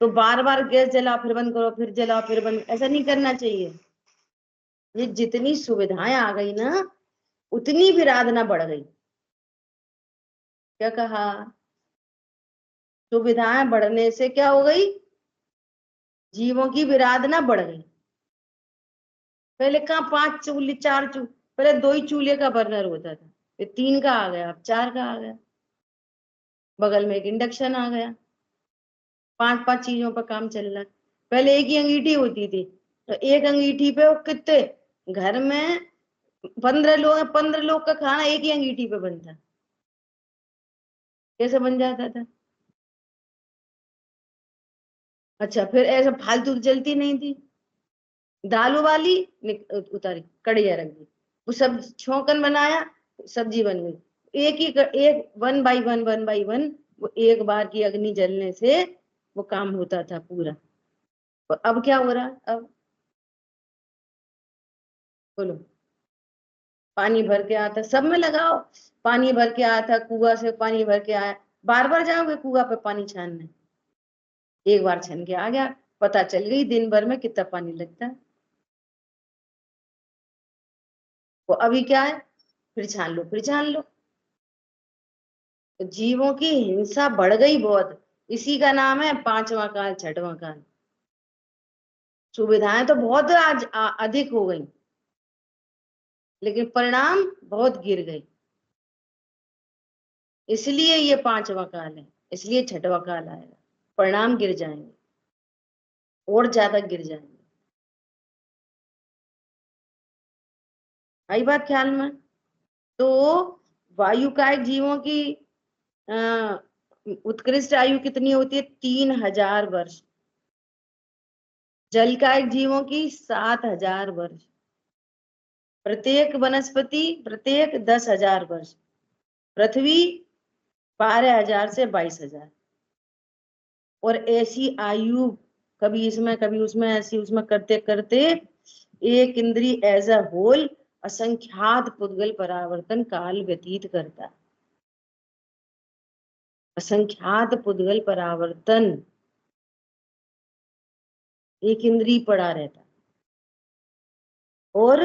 तो बार बार गैस जलाओ फिर बंद करो, फिर जलाओ फिर बंद, ऐसा नहीं करना चाहिए। ये जितनी सुविधाएं आ गई ना, उतनी विराधना बढ़ गई। क्या कहा? सुविधाएं बढ़ने से क्या हो गई? जीवों की विराधना बढ़ गई। पहले कहाँ 5 चूल्हे 4 चूल्हे, पहले 2 ही चूल्हे का बर्नर होता था, फिर 3 का आ गया, अब 4 का आ गया, बगल में एक इंडक्शन आ गया, 5-5 चीजों पर काम चल रहा है। पहले एक ही अंगीठी होती थी, तो एक अंगीठी पे वो कितने घर में 15 लोग का खाना एक ही अंगीठी पे बनता, कैसे बन जाता था? अच्छा, फिर ऐसा फालतू तो जलती नहीं थी, दाल उबाली, उतारी, कढ़िया रख दी, वो सब छौंकन बनाया, सब्जी बन गई। एक 1 बाई 1 वो एक बार की अग्नि जलने से वो काम होता था पूरा। और अब क्या हो रहा है? अब बोलो, पानी भर के आता, सब में लगाओ, पानी भर के आता, कुआं से पानी भर के आया, बार बार जाओगे कुआं पे पानी छानने? एक बार छन के आ गया, पता चल गई दिन भर में कितना पानी लगता है। वो अभी क्या है, फिर छान लो फिर छान लो। तो जीवों की हिंसा बढ़ गई बहुत, इसी का नाम है 5वां काल 6वां काल। सुविधाएं तो बहुत आज अधिक हो गई, लेकिन परिणाम बहुत गिर गए, इसलिए ये 5वां काल है, इसलिए 6वां काल आएगा, परिणाम गिर जाएंगे और ज्यादा गिर जाएंगे। आई बात ख्याल में? तो वायुकायिक जीवों की अ, उत्कृष्ट आयु कितनी होती है? 3000 वर्ष। जलकायिक जीवों की 7000 वर्ष। प्रत्येक वनस्पति प्रत्येक 10,000 वर्ष। पृथ्वी 12,000 से 22,000। और ऐसी आयु कभी इसमें कभी उसमें, ऐसी उसमें करते करते एक इंद्री एज अ होल असंख्यात पुद्गल परावर्तन काल व्यतीत करता है। असंख्यात पुद्गल परावर्तन एक इंद्री पड़ा रहता। और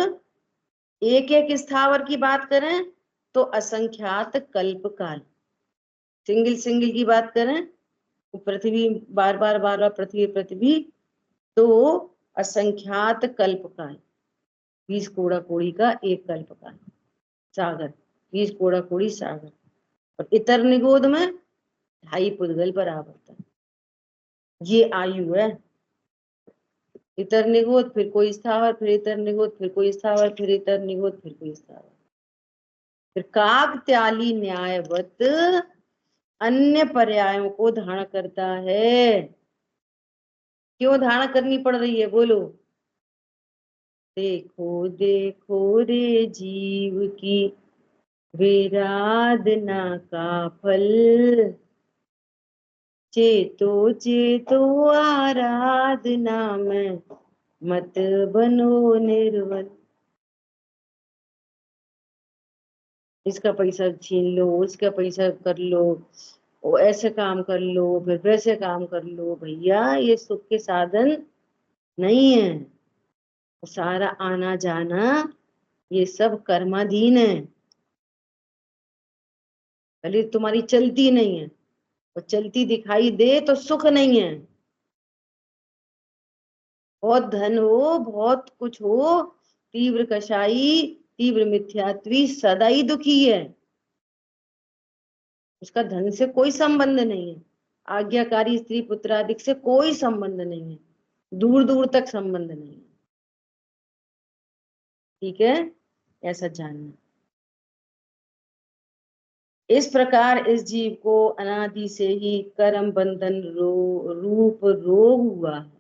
एक एक स्थावर की बात करें तो असंख्यात कल्प काल। सिंगल सिंगल की बात करें तो पृथ्वी, बार बार पृथ्वी पृथ्वी, तो असंख्यात कल्प काल, 20 कोड़ा कोड़ी का एक कल्प काल, सागर, 20 कोड़ा कोड़ी सागर। और इतर निगोद में 2.5 पुद्गल परावर्तन, ये आयु है। इतर निगोद, फिर कोई स्थावर, फिर इतर निगोद, फिर कोई स्थावर, फिर इतर निगोद, फिर कोई स्थावर। फिर काकत्याली न्यायवत अन्य पर्यायों को धारण करता है। क्यों धारण करनी पड़ रही है, बोलो? देखो देखो रे जीव की विराधना का फल, चेतो चेतो आराधना में मत बनो निर्बल। इसका पैसा छीन लो, उसका पैसा कर लो, वो ऐसे काम कर लो, फिर वैसे काम कर लो, भैया ये सुख के साधन नहीं है। सारा आना जाना ये सब कर्माधीन है, भले तुम्हारी चलती नहीं है, और चलती दिखाई दे तो सुख नहीं है। बहुत धन हो, बहुत कुछ हो, तीव्र कषाई, तीव्र मिथ्यात्वी सदा ही दुखी है। उसका धन से कोई संबंध नहीं है, आज्ञाकारी स्त्री पुत्र आदि से कोई संबंध नहीं है, दूर दूर तक संबंध नहीं है। ठीक है, ऐसा जानना। इस प्रकार इस जीव को अनादि से ही कर्म बंधन रूप रोग हुआ है।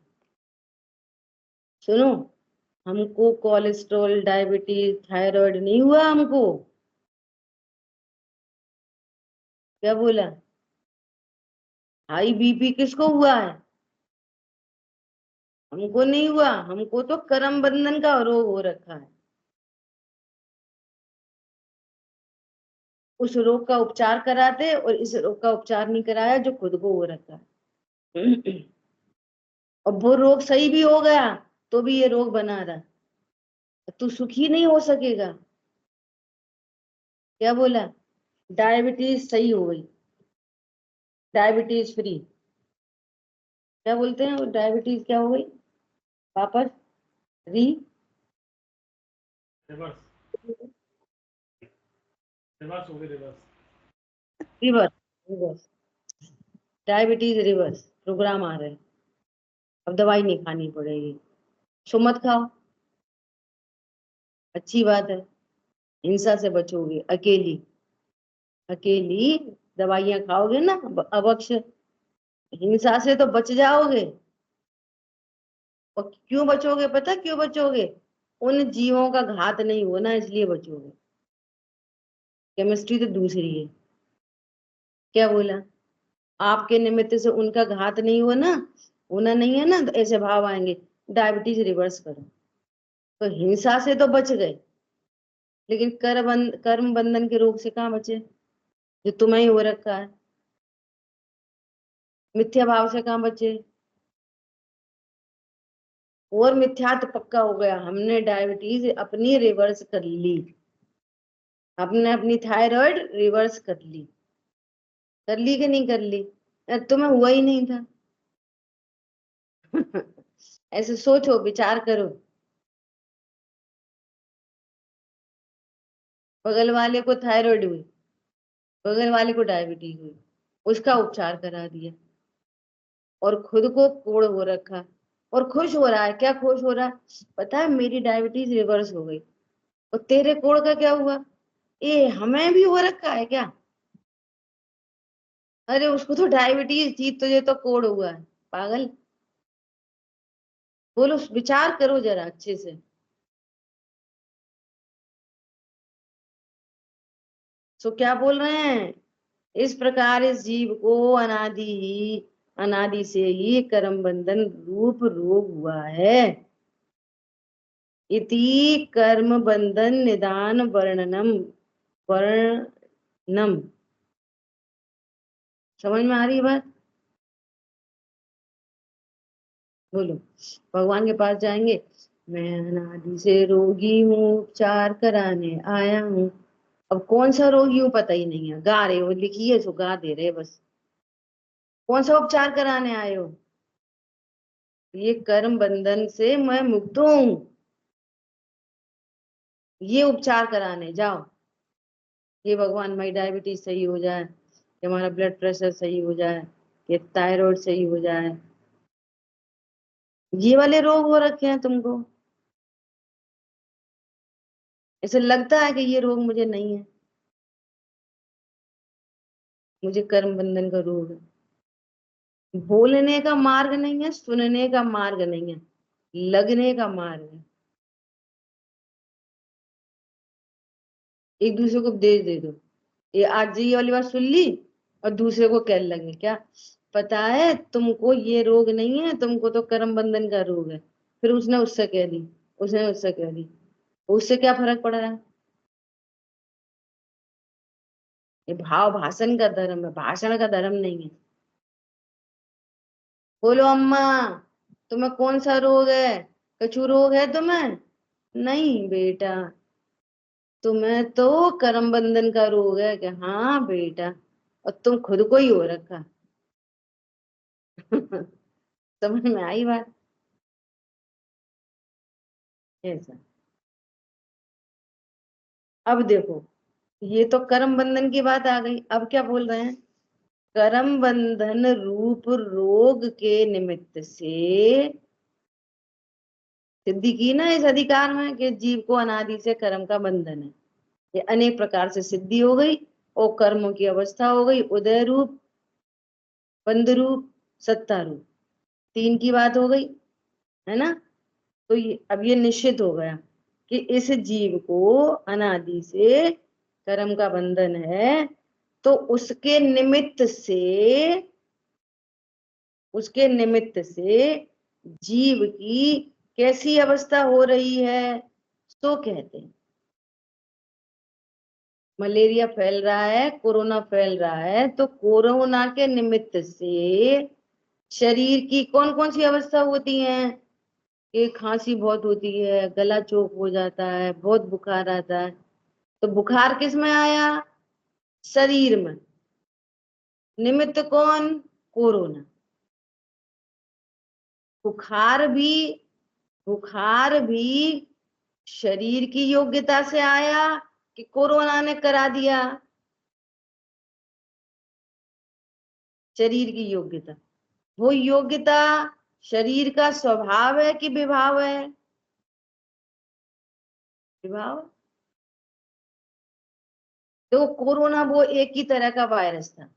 सुनो, हमको कोलेस्ट्रॉल, डायबिटीज, थायराइड नहीं हुआ हमको। क्या बोला? हाई बीपी किसको हुआ है? हमको नहीं हुआ, हमको तो कर्म बंधन का रोग हो रखा है। उस रोग का उपचार कराते और इस रोग का उपचार नहीं कराया जो खुद को हो रखा है। और वो रोग सही भी हो गया तो भी ये रोग बना रहा। तू सुखी नहीं हो सकेगा। क्या बोला? डायबिटीज सही हो गई, डायबिटीज फ्री। क्या बोलते हैं वो, डायबिटीज क्या हो गई वापस? री
रिवर्स, रिवर्स हो गई, reverse.
Reverse, reverse, diabetes reverse programme आ रहे हैं। अब दवाई नहीं खानी पड़ेगी, सो मत खाओ, अच्छी बात है। हिंसा से बचोगे, अकेली अकेली दवाइयां खाओगे ना, अवक्ष हिंसा से तो बच जाओगे। और क्यों बचोगे? पता क्यों बचोगे? उन जीवों का घात नहीं होना इसलिए बचोगे। केमिस्ट्री तो दूसरी है। क्या बोला? आपके निमित्त से उनका घात नहीं हो ना, होना नहीं है ना, तो ऐसे भाव आएंगे। डायबिटीज रिवर्स करो, तो हिंसा से तो बच गए, लेकिन कर्म बंधन के रोग से कहाँ बचे जो तुम्हें ही हो रखा है? मिथ्या भाव से कहाँ बचे? और मिथ्यात्व पक्का हो गया, हमने डायबिटीज अपनी रिवर्स कर ली, हमने अपनी थायराइड रिवर्स कर ली कि नहीं कर ली? तुम्हें हुआ ही नहीं था। ऐसे सोचो, विचार करो। बगल वाले को थायराइड हुई, बगल वाले को डायबिटीज हुई, उसका उपचार करा दिया, और खुद को कोड़ हो रखा, और खुश हो रहा है। क्या खुश हो रहा है? पता है मेरी डायबिटीज रिवर्स हो गई। और तेरे कोड़ का क्या हुआ? ये हमें भी हो रखा है क्या? अरे उसको तो डायबिटीज थी, तुझे तो कोड़ हुआ है, पागल। बोलो, विचार करो जरा अच्छे से। सो क्या बोल रहे हैं? इस प्रकार इस जीव को अनादि से ही कर्म बंधन रूप रोग हुआ है। इति कर्म बंधन निदान वर्णनम। समझ में आ रही है बात? बोलो। भगवान के पास जाएंगे, मैं अनादि से रोगी हूँ, उपचार कराने आया हूँ। अब कौन सा रोगी हूँ पता ही नहीं है, गा रहे हो, लिखिए सो गा दे रहे बस। कौन सा उपचार कराने आए हो? ये कर्म बंधन से मैं मुक्त हूँ, ये उपचार कराने जाओ। ये भगवान हमारी डायबिटीज सही हो जाए, कि हमारा ब्लड प्रेशर सही हो जाए, कि थायराइड सही हो जाए। ये वाले रोग हो रखे हैं तुमको, ऐसे लगता है कि ये रोग मुझे नहीं है, मुझे कर्म बंधन का रोग है। बोलने का मार्ग नहीं है, सुनने का मार्ग नहीं है, लगने का मार्ग है। एक दूसरे को उपदेश दे दो, ये आज ये वाली बात सुन ली और दूसरे को कहने लगे क्या, पता है तुमको ये रोग नहीं है, तुमको तो कर्म बंधन का रोग है। फिर उसने उससे कह दी, उसने उससे कह दी, उससे क्या फर्क पड़ रहा है? ये भाव भाषण का धर्म है, भाषण का धर्म नहीं है। बोलो अम्मा, तुम्हें कौन सा रोग है? कछू रोग है तुम्हें? नहीं बेटा, तुम्हें तो कर्म बंधन का रोग है। कि हाँ बेटा, और तुम खुद को ही हो रखा। समझ में आई बात? ऐसा। अब देखो, ये तो कर्म बंधन की बात आ गई। अब क्या बोल रहे हैं, कर्म बंधन रूप रोग के निमित्त से सिद्धि की ना इस अधिकार में कि जीव को अनादि से कर्म का बंधन है। ये अनेक प्रकार से सिद्धि हो गई और कर्मों की अवस्था हो गई, उदय रूप, बंध रूप, सत्ता रूप, तीन की बात हो गई, है ना। तो अब ये निश्चित हो गया कि इस जीव को अनादि से कर्म का बंधन है। तो उसके निमित्त से जीव की कैसी अवस्था हो रही है, तो कहते हैं मलेरिया फैल रहा है, कोरोना फैल रहा है, तो कोरोना के निमित्त से शरीर की कौन कौन सी अवस्था होती है कि खांसी बहुत होती है, गला चोक हो जाता है, बहुत बुखार आता है। तो बुखार किस में आया, शरीर में, निमित्त कौन, कोरोना। बुखार भी बुखार भी शरीर की योग्यता से आया कि कोरोना ने करा दिया, शरीर की योग्यता। वो योग्यता शरीर का स्वभाव है कि विभाव है, विभाव। तो कोरोना वो एक ही तरह का वायरस था,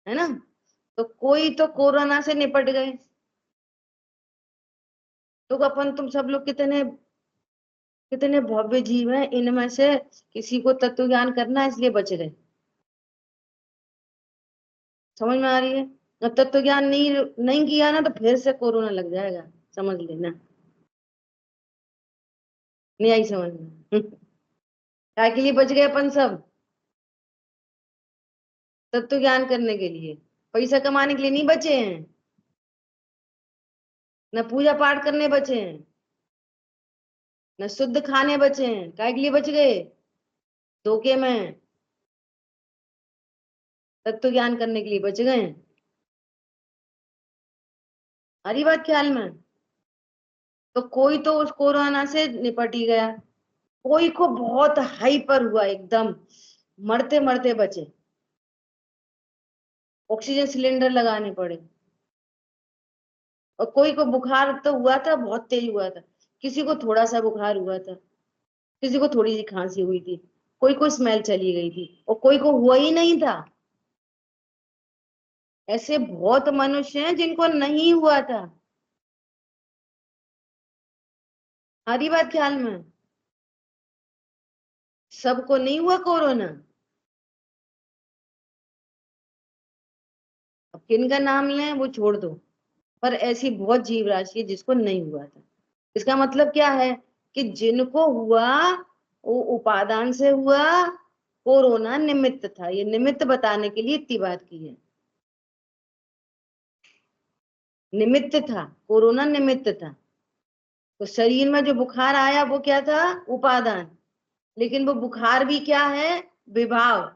है ना। तो कोई तो कोरोना से निपट गए। तो अपन तुम सब लोग कितने कितने भव्य जीव हैं, इनमें से किसी को तत्व ज्ञान करना है इसलिए बच रहे। समझ में आ रही है। अब तत्व ज्ञान नहीं नहीं किया ना तो फिर से कोरोना लग जाएगा, समझ लेना। नहीं आई समझ में। काय के लिए बच गए अपन सब, तत्व ज्ञान करने के लिए, पैसा कमाने के लिए नहीं बचे हैं, न पूजा पाठ करने बचे हैं, न शुद्ध खाने बचे हैं। काय के लिए बच गए, धोखे में तत्व ज्ञान करने के लिए बच गए। हरी बात ख्याल में। तो कोई तो उस कोरोना से निपट ही गया, कोई को बहुत हाई पर हुआ, एकदम मरते मरते बचे, ऑक्सीजन सिलेंडर लगाने पड़े। और कोई को बुखार तो हुआ था, बहुत तेज हुआ था, किसी को थोड़ा सा बुखार हुआ था, किसी को थोड़ी सी खांसी हुई थी, कोई को स्मेल चली गई थी, और कोई को हुआ ही नहीं था। ऐसे बहुत मनुष्य हैं जिनको नहीं हुआ था। हरी बात ख्याल में। सबको नहीं हुआ कोरोना। अब किन का नाम लें वो छोड़ दो, पर ऐसी बहुत जीव राशि है जिसको नहीं हुआ था। इसका मतलब क्या है कि जिनको हुआ वो उपादान से हुआ, कोरोना निमित्त था। ये निमित्त बताने के लिए इतनी बात की है, निमित्त था, कोरोना निमित्त था। तो शरीर में जो बुखार आया वो क्या था, उपादान। लेकिन वो बुखार भी क्या है, विभाव।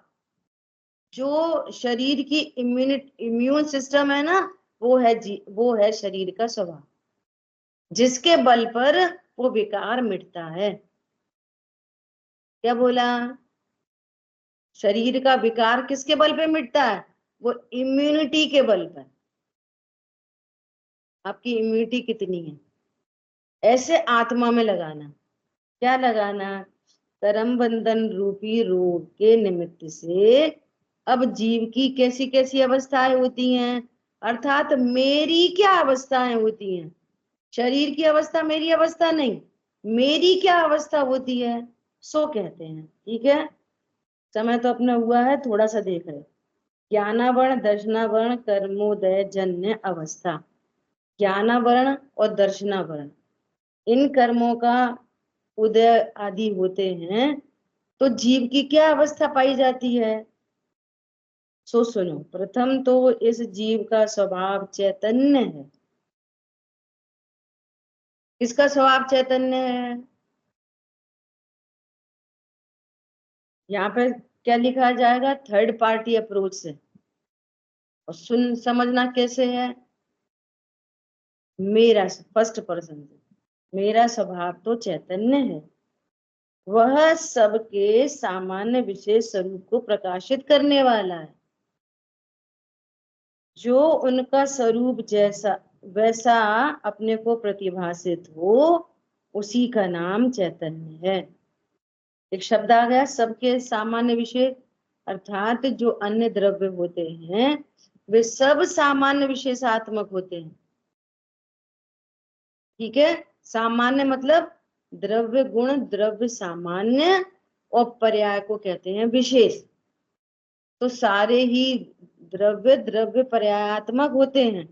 जो शरीर की इम्यून सिस्टम है ना, वो है शरीर का स्वभाव, जिसके बल पर वो विकार मिटता है। क्या बोला, शरीर का विकार किसके बल पे मिटता है, वो इम्यूनिटी के बल पर। आपकी इम्यूनिटी कितनी है, ऐसे आत्मा में लगाना। क्या लगाना, कर्म बंधन रूपी रोग के निमित्त से अब जीव की कैसी कैसी अवस्थाएं होती हैं, अर्थात मेरी क्या अवस्थाएं होती हैं। शरीर की अवस्था मेरी अवस्था नहीं, मेरी क्या अवस्था होती है, सो कहते हैं। ठीक है, समय तो अपना हुआ है, थोड़ा सा देख रहे। ज्ञानावरण दर्शनावरण कर्मोदय जन्य अवस्था। ज्ञानावरण और दर्शनावरण, इन कर्मों का उदय आदि होते हैं तो जीव की क्या अवस्था पाई जाती है। सो सुनो, प्रथम तो इस जीव का स्वभाव चैतन्य है। किसका स्वभाव चैतन्य है, यहाँ पे क्या लिखा जाएगा, थर्ड पार्टी अप्रोच से। और सुन समझना कैसे है, मेरा फर्स्ट पर्सन से, मेरा स्वभाव तो चैतन्य है, वह सबके सामान्य विशेष स्वरूप को प्रकाशित करने वाला है। जो उनका स्वरूप जैसा वैसा अपने को प्रतिभासित हो, उसी का नाम चैतन्य है। एक शब्द आ गया, सबके सामान्य विशेष, अर्थात जो अन्य द्रव्य होते हैं वे सब सामान्य विशेषात्मक होते हैं। ठीक है, सामान्य मतलब द्रव्य गुण, द्रव्य सामान्य, और पर्याय को कहते हैं विशेष। तो सारे ही द्रव्य द्रव्य पर्यायात्मक होते हैं।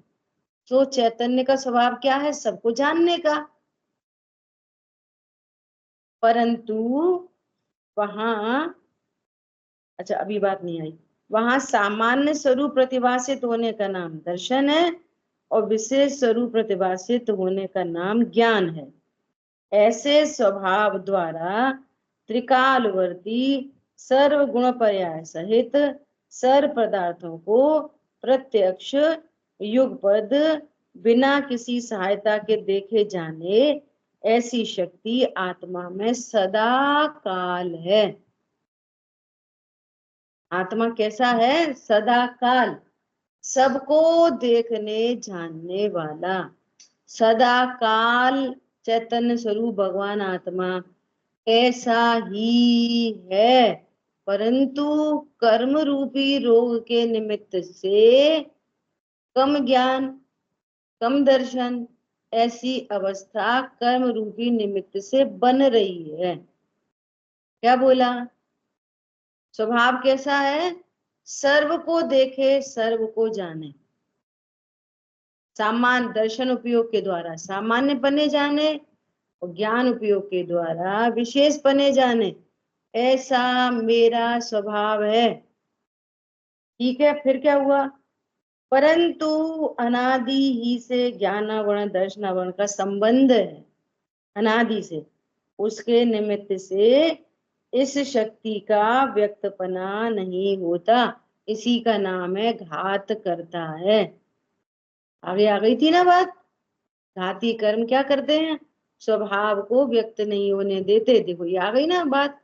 तो चैतन्य का स्वभाव क्या है? सबको जानने का। परंतु वहां, अच्छा अभी बात नहीं आई, वहां सामान्य स्वरूप प्रतिभासित होने का नाम दर्शन है और विशेष स्वरूप प्रतिभासित होने का नाम ज्ञान है। ऐसे स्वभाव द्वारा त्रिकालवर्ती सर्व गुण पर्याय सहित सर्व पदार्थों को प्रत्यक्ष युगपद बिना किसी सहायता के देखे जाने ऐसी शक्ति आत्मा में सदा काल है। आत्मा कैसा है? सदा काल, सबको देखने जानने वाला, सदा काल चैतन्य स्वरूप भगवान आत्मा ऐसा ही है। परंतु कर्म रूपी रोग के निमित्त से कम ज्ञान, कम दर्शन, ऐसी अवस्था कर्म रूपी निमित्त से बन रही है। क्या बोला? स्वभाव कैसा है? सर्व को देखे, सर्व को जाने, सामान्य दर्शन उपयोग के द्वारा सामान्य बने जाने और ज्ञान उपयोग के द्वारा विशेष बने जाने, ऐसा मेरा स्वभाव है। ठीक है, फिर क्या हुआ? परंतु अनादि ही से ज्ञानावरण दर्शनावरण का संबंध है, अनादि से, उसके निमित्त से इस शक्ति का व्यक्तपना नहीं होता। इसी का नाम है घात करता है। आगे आ गई थी ना बात। घाती कर्म क्या करते हैं? स्वभाव को व्यक्त नहीं होने देते। देखो ये आ गई ना बात,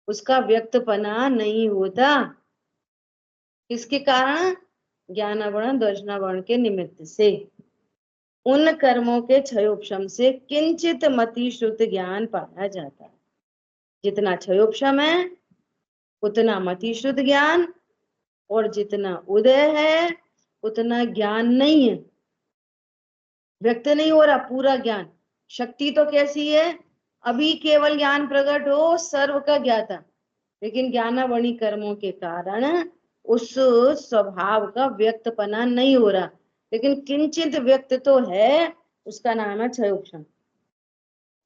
उसका व्यक्तपना नहीं होता। किसके कारण? ज्ञानावरण दर्शनावरण के निमित्त से। उन कर्मों के क्षयोपशम से किंचित मति श्रुत ज्ञान पाया जाता है। जितना क्षयोपशम है उतना मति श्रुत ज्ञान, और जितना उदय है उतना ज्ञान नहीं है, व्यक्त नहीं हो रहा पूरा ज्ञान। शक्ति तो कैसी है? अभी केवल ज्ञान प्रकट हो सर्व का ज्ञाता, लेकिन ज्ञानावणी कर्मों के कारण उस स्वभाव का व्यक्तपना नहीं हो रहा, लेकिन किंचित व्यक्त तो है, उसका नाम है क्षयोपशम।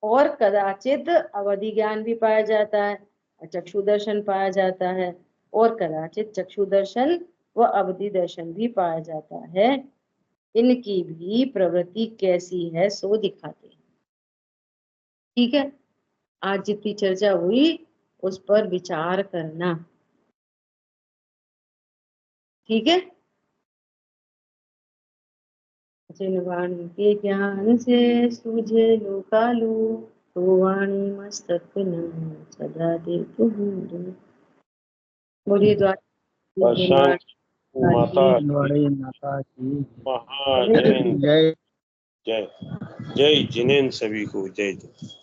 और कदाचित अवधि ज्ञान भी पाया जाता है, चक्षु दर्शन पाया जाता है, और कदाचित चक्षु दर्शन व अवधि दर्शन भी पाया जाता है। इनकी भी प्रवृत्ति कैसी है सो दिखाते हैं। ठीक है, आज जितनी चर्चा हुई उस पर विचार करना। ठीक है, जिन वाणी के ज्ञान से सूझे लोकालु, तो वाणी मस्तक न सदा देखो। बोलिए द्वार
माता
बड़ी माता की
महाजन
जय।
जय जय जिनेन सभी को जय जय।